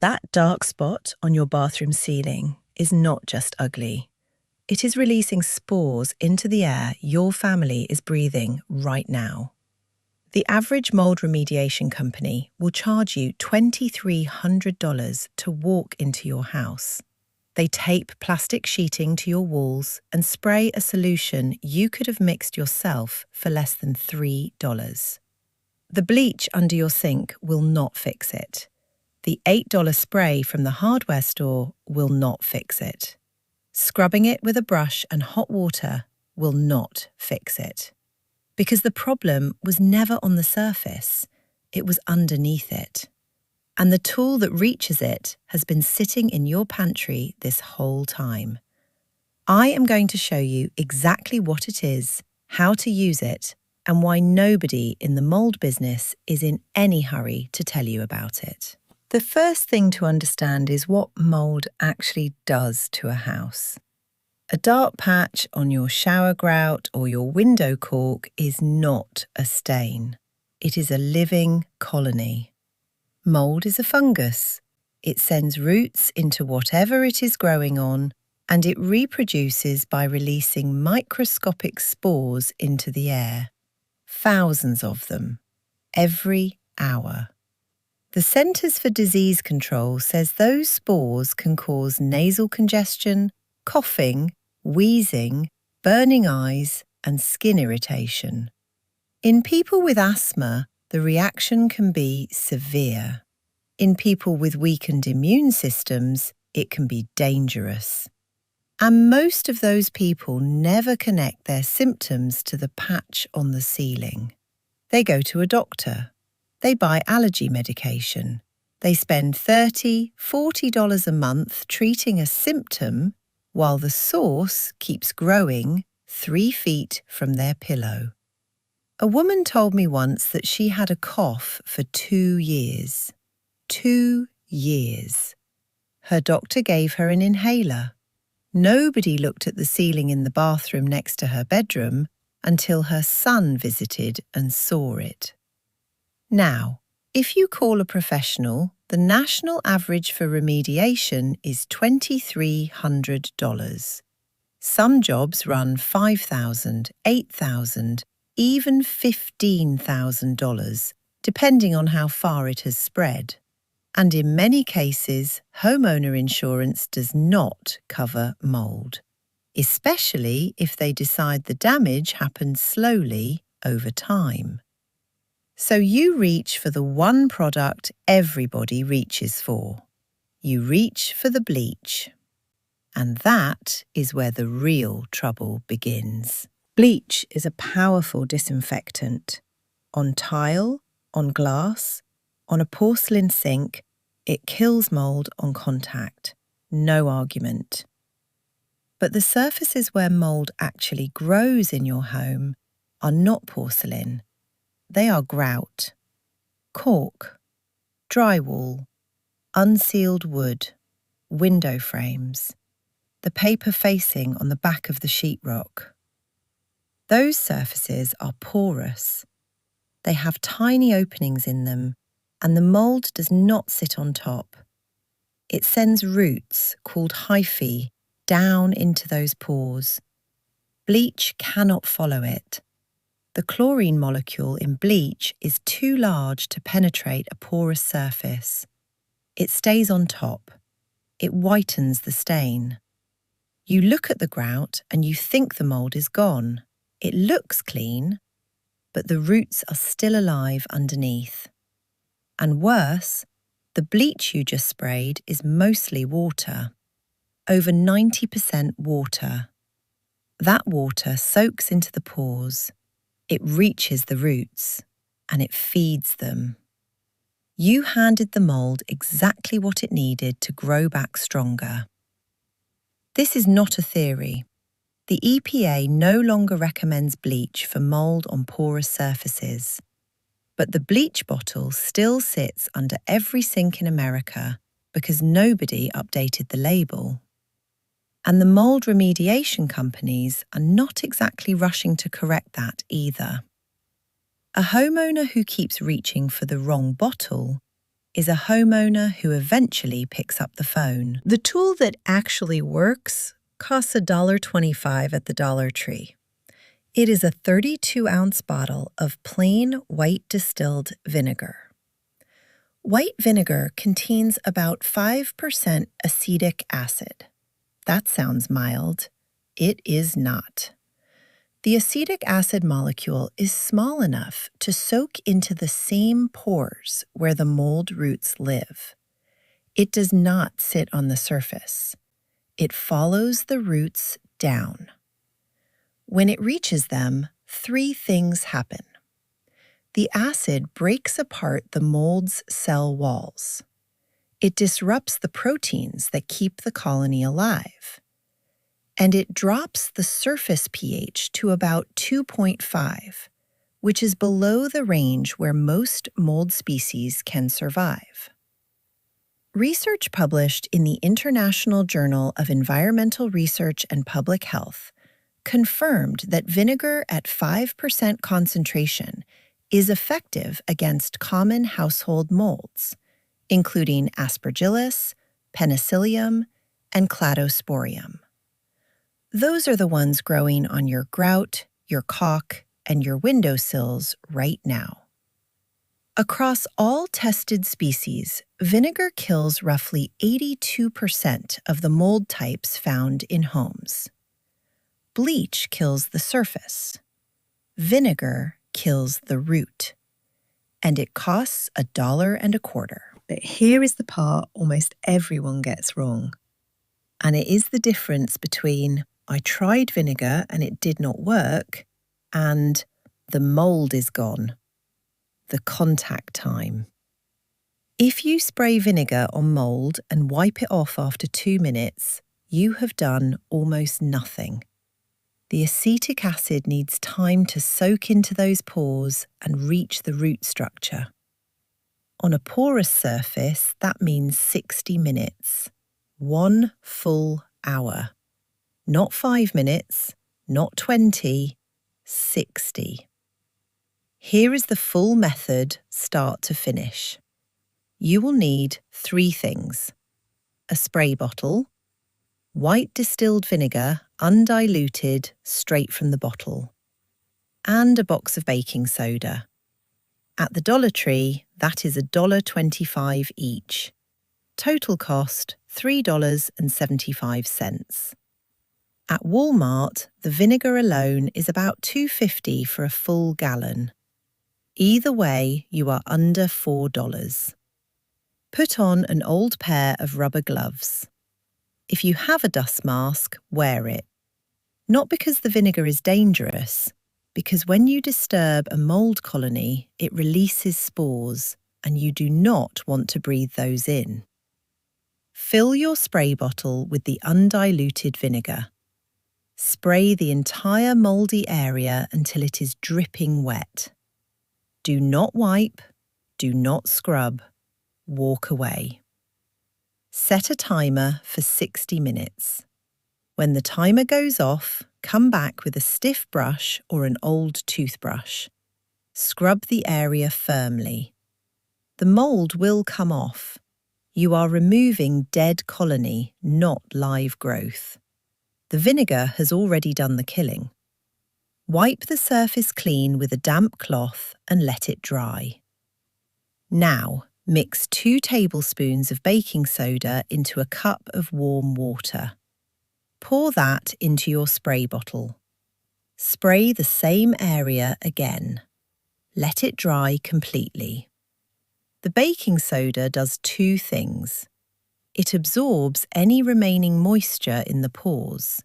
That dark spot on your bathroom ceiling is not just ugly. It is releasing spores into the air your family is breathing right now. The average mold remediation company will charge you $2,300 to walk into your house. They tape plastic sheeting to your walls and spray a solution you could have mixed yourself for less than $3. The bleach under your sink will not fix it. The $8 spray from the hardware store will not fix it. Scrubbing it with a brush and hot water will not fix it. Because the problem was never on the surface, it was underneath it. And the tool that reaches it has been sitting in your pantry this whole time. I am going to show you exactly what it is, how to use it, and why nobody in the mold business is in any hurry to tell you about it. The first thing to understand is what mold actually does to a house. A dark patch on your shower grout or your window caulk is not a stain. It is a living colony. Mold is a fungus. It sends roots into whatever it is growing on, and it reproduces by releasing microscopic spores into the air. Thousands of them, every hour. The Centers for Disease Control says those spores can cause nasal congestion, coughing, wheezing, burning eyes, and skin irritation. In people with asthma, the reaction can be severe. In people with weakened immune systems, it can be dangerous. And most of those people never connect their symptoms to the patch on the ceiling. They go to a doctor. They buy allergy medication. They spend $30, $40 a month treating a symptom while the source keeps growing 3 feet from their pillow. A woman told me once that she had a cough for 2 years. 2 years. Her doctor gave her an inhaler. Nobody looked at the ceiling in the bathroom next to her bedroom until her son visited and saw it. Now, if you call a professional, the national average for remediation is $2,300. Some jobs run $5,000, $8,000, even $15,000, depending on how far it has spread. And in many cases, homeowner insurance does not cover mold, especially if they decide the damage happened slowly over time. So you reach for the one product everybody reaches for. You reach for the bleach. And that is where the real trouble begins. Bleach is a powerful disinfectant. On tile, on glass, on a porcelain sink, it kills mold on contact. No argument. But the surfaces where mold actually grows in your home are not porcelain. They are grout, cork, drywall, unsealed wood, window frames, the paper facing on the back of the sheetrock. Those surfaces are porous. They have tiny openings in them, and the mold does not sit on top. It sends roots, called hyphae, down into those pores. Bleach cannot follow it. The chlorine molecule in bleach is too large to penetrate a porous surface. It stays on top. It whitens the stain. You look at the grout and you think the mold is gone. It looks clean, but the roots are still alive underneath. And worse, the bleach you just sprayed is mostly water. Over 90% water. That water soaks into the pores. It reaches the roots, and it feeds them. You handed the mold exactly what it needed to grow back stronger. This is not a theory. The EPA no longer recommends bleach for mold on porous surfaces. But the bleach bottle still sits under every sink in America because nobody updated the label. And the mold remediation companies are not exactly rushing to correct that either. A homeowner who keeps reaching for the wrong bottle is a homeowner who eventually picks up the phone. The tool that actually works costs $1.25 at the Dollar Tree. It is a 32-ounce bottle of plain white distilled vinegar. White vinegar contains about 5% acetic acid. That sounds mild. It is not. The acetic acid molecule is small enough to soak into the same pores where the mold roots live. It does not sit on the surface. It follows the roots down. When it reaches them, 3 things happen. The acid breaks apart the mold's cell walls. It disrupts the proteins that keep the colony alive. And it drops the surface pH to about 2.5, which is below the range where most mold species can survive. Research published in the International Journal of Environmental Research and Public Health confirmed that vinegar at 5% concentration is effective against common household molds, including Aspergillus, Penicillium, and Cladosporium. Those are the ones growing on your grout, your caulk, and your windowsills right now. Across all tested species, vinegar kills roughly 82% of the mold types found in homes. Bleach kills the surface. Vinegar kills the root. And it costs $1.25. But here is the part almost everyone gets wrong. And it is the difference between I tried vinegar and it did not work and the mold is gone. The contact time. If you spray vinegar on mold and wipe it off after 2 minutes, you have done almost nothing. The acetic acid needs time to soak into those pores and reach the root structure. On a porous surface, that means 60 minutes. 1 full hour. Not 5 minutes, not 20, 60. Here is the full method, start to finish. You will need 3 things: a spray bottle, white distilled vinegar, undiluted, straight from the bottle, and a box of baking soda. At the Dollar Tree, that is $1.25 each. Total cost, $3.75. At Walmart, the vinegar alone is about $2.50 for a full gallon. Either way, you are under $4. Put on an old pair of rubber gloves. If you have a dust mask, wear it. Not because the vinegar is dangerous, because when you disturb a mold colony, it releases spores, and you do not want to breathe those in. Fill your spray bottle with the undiluted vinegar. Spray the entire mouldy area until it is dripping wet. Do not wipe, do not scrub, walk away. Set a timer for 60 minutes. When the timer goes off, come back with a stiff brush or an old toothbrush. Scrub the area firmly. The mold will come off. You are removing dead colony, not live growth. The vinegar has already done the killing. Wipe the surface clean with a damp cloth and let it dry. Now, mix 2 tablespoons of baking soda into a cup of warm water. Pour that into your spray bottle. Spray the same area again. Let it dry completely. The baking soda does 2 things. It absorbs any remaining moisture in the pores,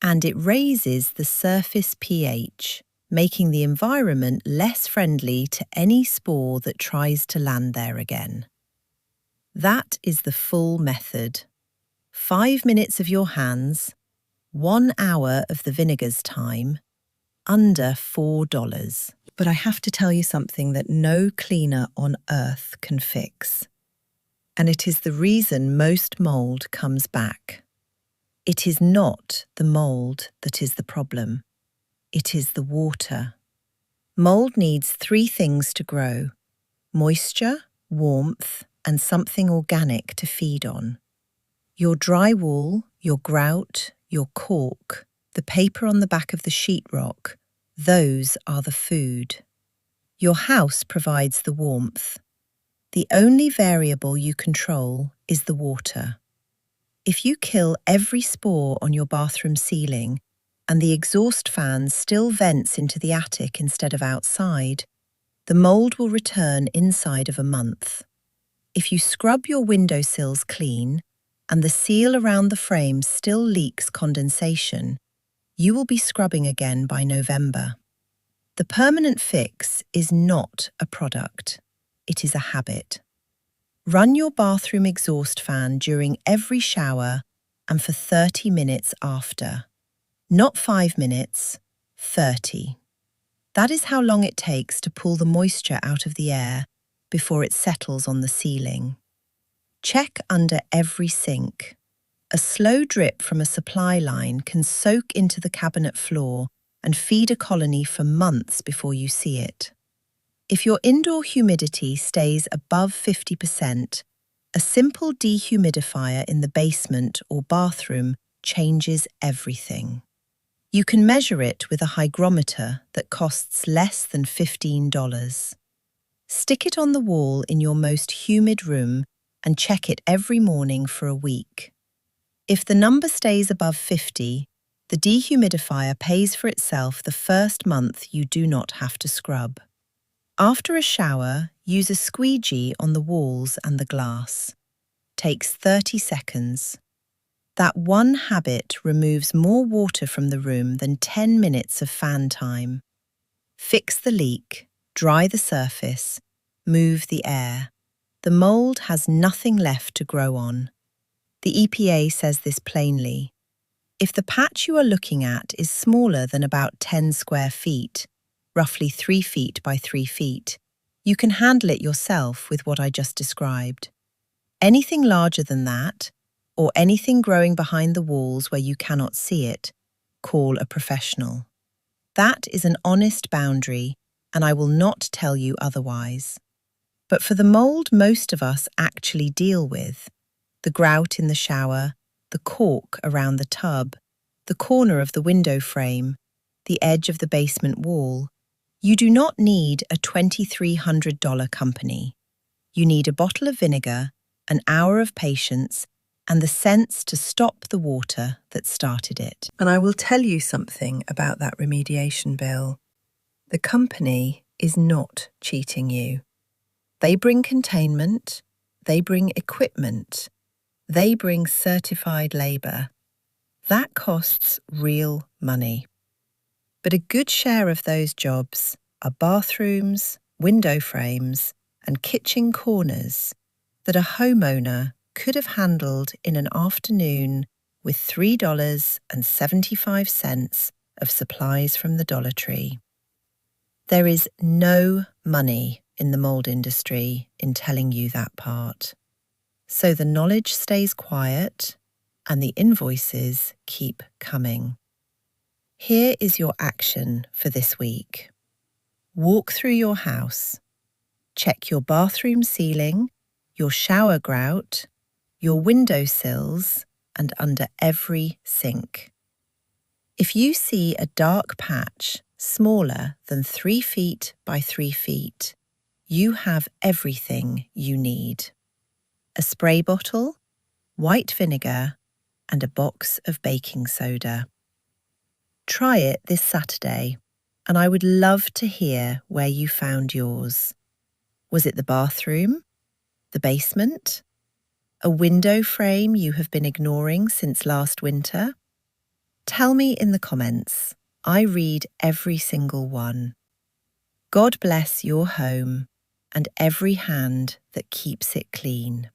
and it raises the surface pH, making the environment less friendly to any spore that tries to land there again. That is the full method. 5 minutes of your hands, 1 hour of the vinegar's time, under $4. But I have to tell you something that no cleaner on earth can fix. And it is the reason most mold comes back. It is not the mold that is the problem. It is the water. Mold needs 3 things to grow: moisture, warmth, and something organic to feed on. Your drywall, your grout, your caulk, the paper on the back of the sheetrock, those are the food. Your house provides the warmth. The only variable you control is the water. If you kill every spore on your bathroom ceiling and the exhaust fan still vents into the attic instead of outside, the mold will return inside of a month. If you scrub your windowsills clean and the seal around the frame still leaks condensation, you will be scrubbing again by November. The permanent fix is not a product, it is a habit. Run your bathroom exhaust fan during every shower and for 30 minutes after. Not 5 minutes, 30. That is how long it takes to pull the moisture out of the air before it settles on the ceiling. Check under every sink. A slow drip from a supply line can soak into the cabinet floor and feed a colony for months before you see it. If your indoor humidity stays above 50%, a simple dehumidifier in the basement or bathroom changes everything. You can measure it with a hygrometer that costs less than $15. Stick it on the wall in your most humid room and check it every morning for a week. If the number stays above 50, the dehumidifier pays for itself the first month you do not have to scrub. After a shower, use a squeegee on the walls and the glass. Takes 30 seconds. That one habit removes more water from the room than 10 minutes of fan time. Fix the leak, dry the surface, move the air. The mold has nothing left to grow on. The EPA says this plainly. If the patch you are looking at is smaller than about 10 square feet, roughly 3 feet by 3 feet, you can handle it yourself with what I just described. Anything larger than that, or anything growing behind the walls where you cannot see it, call a professional. That is an honest boundary, and I will not tell you otherwise. But for the mold most of us actually deal with, the grout in the shower, the cork around the tub, the corner of the window frame, the edge of the basement wall, you do not need a $2,300 company. You need a bottle of vinegar, an hour of patience, and the sense to stop the water that started it. And I will tell you something about that remediation bill. The company is not cheating you. They bring containment, they bring equipment, they bring certified labour. That costs real money. But a good share of those jobs are bathrooms, window frames, and kitchen corners that a homeowner could have handled in an afternoon with $3.75 of supplies from the Dollar Tree. There is no money in the mold industry in telling you that part. So the knowledge stays quiet and the invoices keep coming. Here is your action for this week. Walk through your house. Check your bathroom ceiling, your shower grout, your windowsills, and under every sink. If you see a dark patch smaller than 3 feet by 3 feet, you have everything you need. A spray bottle, white vinegar, and a box of baking soda. Try it this Saturday, and I would love to hear where you found yours. Was it the bathroom? The basement? A window frame you have been ignoring since last winter? Tell me in the comments. I read every single one. God bless your home and every hand that keeps it clean.